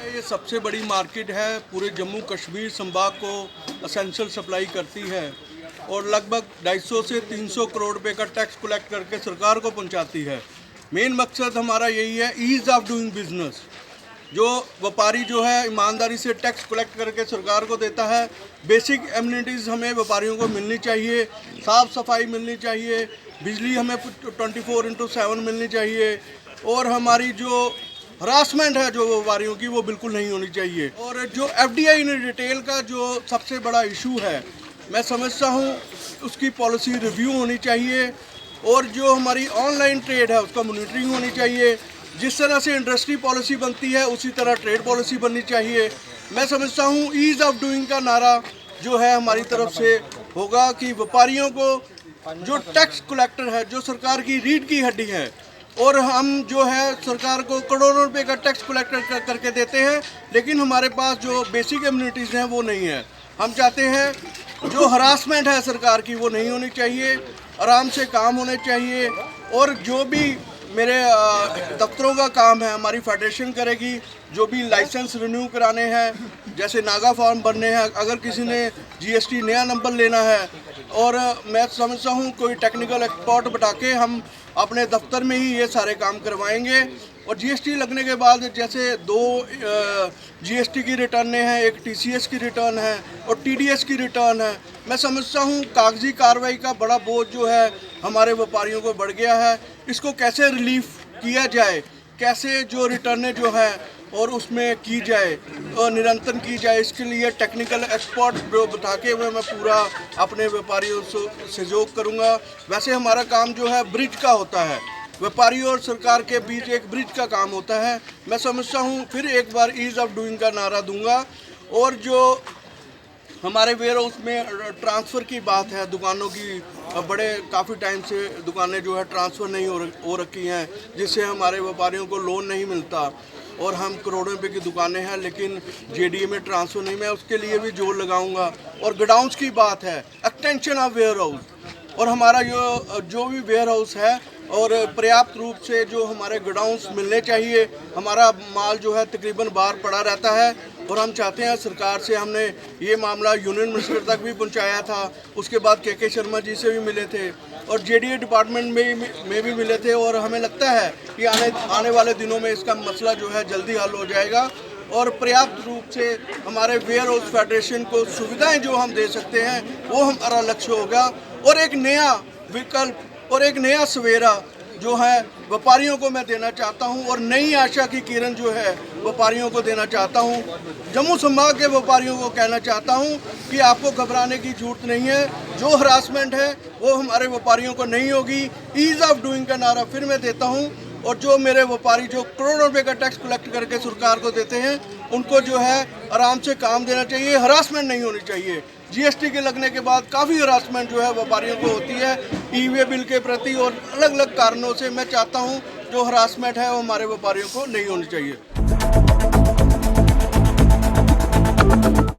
ये सबसे बड़ी मार्केट है, पूरे जम्मू कश्मीर संभाग को असेंशियल सप्लाई करती है और लगभग 250 से 300 करोड़ रुपए का टैक्स कलेक्ट करके सरकार को पहुंचाती है। मेन मकसद हमारा यही है, ईज़ ऑफ डूइंग बिजनेस। जो व्यापारी जो है ईमानदारी से टैक्स कलेक्ट करके सरकार को देता है। बेसिक एमिनिटीज़ हमें व्यापारियों को मिलनी चाहिए, साफ़ सफाई मिलनी चाहिए, बिजली हमें 24/7 मिलनी चाहिए और हमारी जो हरासमेंट है जो व्यापारियों की वो बिल्कुल नहीं होनी चाहिए। और जो एफडीआई इन रिटेल का जो सबसे बड़ा इशू है, मैं समझता हूँ उसकी पॉलिसी रिव्यू होनी चाहिए और जो हमारी ऑनलाइन ट्रेड है उसका मॉनिटरिंग होनी चाहिए। जिस तरह से इंडस्ट्री पॉलिसी बनती है उसी तरह ट्रेड पॉलिसी बननी चाहिए। मैं समझता हूँ ईज़ ऑफ डूइंग का नारा जो है हमारी तरफ से होगा कि व्यापारियों को जो टैक्स कलेक्टर है, जो सरकार की रीढ़ की हड्डी है, और हम जो है सरकार को करोड़ों रुपए का टैक्स कलेक्ट करके देते हैं, लेकिन हमारे पास जो बेसिक एमिनिटीज़ हैं वो नहीं है। हम चाहते हैं जो हरासमेंट है सरकार की वो नहीं होनी चाहिए, आराम से काम होने चाहिए। और जो भी मेरे दफ्तरों का काम है हमारी फेडरेशन करेगी। जो भी लाइसेंस रिन्यू कराने हैं, जैसे नागा फॉर्म भरने हैं, अगर किसी ने जीएसटी नया नंबर लेना है, और मैं समझता हूँ कोई टेक्निकल एक्सपर्ट बिठा के हम अपने दफ्तर में ही ये सारे काम करवाएंगे। और जीएसटी लगने के बाद जैसे 2 जीएसटी की रिटर्नें हैं, एक टीसीएस की रिटर्न है और टीडीएस की रिटर्न है। मैं समझता हूँ कागजी कार्रवाई का बड़ा बोझ जो है हमारे व्यापारियों को बढ़ गया है। इसको कैसे रिलीफ किया जाए, कैसे जो रिटर्नें जो है और उसमें की जाए और निरंतर की जाए, इसके लिए टेक्निकल एक्सपर्ट बिठा के मैं पूरा अपने व्यापारियों से सहयोग करूँगा। वैसे हमारा काम जो है ब्रिज का होता है, व्यापारी और सरकार के बीच एक ब्रिज का काम होता है। मैं समझता हूँ फिर एक बार ईज़ ऑफ डूइंग का नारा दूंगा। और जो हमारे वेयर हाउस में ट्रांसफ़र की बात है, दुकानों की बड़े काफ़ी टाइम से दुकानें जो है ट्रांसफ़र नहीं हो रखी हैं, जिससे हमारे व्यापारियों को लोन नहीं मिलता और हम करोड़ों रुपए की दुकानें हैं लेकिन जेडीए में ट्रांसफ़र नहीं। मैं उसके लिए भी जोर लगाऊंगा। और गोडाउन्स की बात है, एक्सटेंशन ऑफ वेयर हाउस, और हमारा जो भी वेयर हाउस है और पर्याप्त रूप से जो हमारे गोडाउन्स मिलने चाहिए। हमारा माल जो है तकरीबन बाहर पड़ा रहता है और हम चाहते हैं, सरकार से हमने ये मामला यूनियन मिनिस्टर तक भी पहुंचाया था, उसके बाद के शर्मा जी से भी मिले थे और जेडीए डिपार्टमेंट में भी मिले थे। और हमें लगता है कि आने वाले दिनों में इसका मसला जो है जल्दी हल हो जाएगा और पर्याप्त रूप से हमारे वेयर हाउस फेडरेशन को सुविधाएं जो हम दे सकते हैं वो हमारा लक्ष्य होगा। और एक नया विकल्प और एक नया सवेरा जो है व्यापारियों को मैं देना चाहता हूं और नई आशा की किरण जो है व्यापारियों को देना चाहता हूं। जम्मू संभाग के व्यापारियों को कहना चाहता हूं कि आपको घबराने की जरूरत नहीं है। जो हरासमेंट है वो हमारे व्यापारियों को नहीं होगी। ईज़ ऑफ डूइंग का नारा फिर मैं देता हूं। और जो मेरे व्यापारी जो करोड़ों रुपए का टैक्स कलेक्ट करके सरकार को देते हैं, उनको जो है आराम से काम देना चाहिए, हरासमेंट नहीं होनी चाहिए। जीएसटी के लगने के बाद काफ़ी हरासमेंट जो है व्यापारियों को होती है ई-वे बिल के प्रति और अलग अलग कारणों से। मैं चाहता हूं जो हरासमेंट है वो हमारे व्यापारियों को नहीं होनी चाहिए।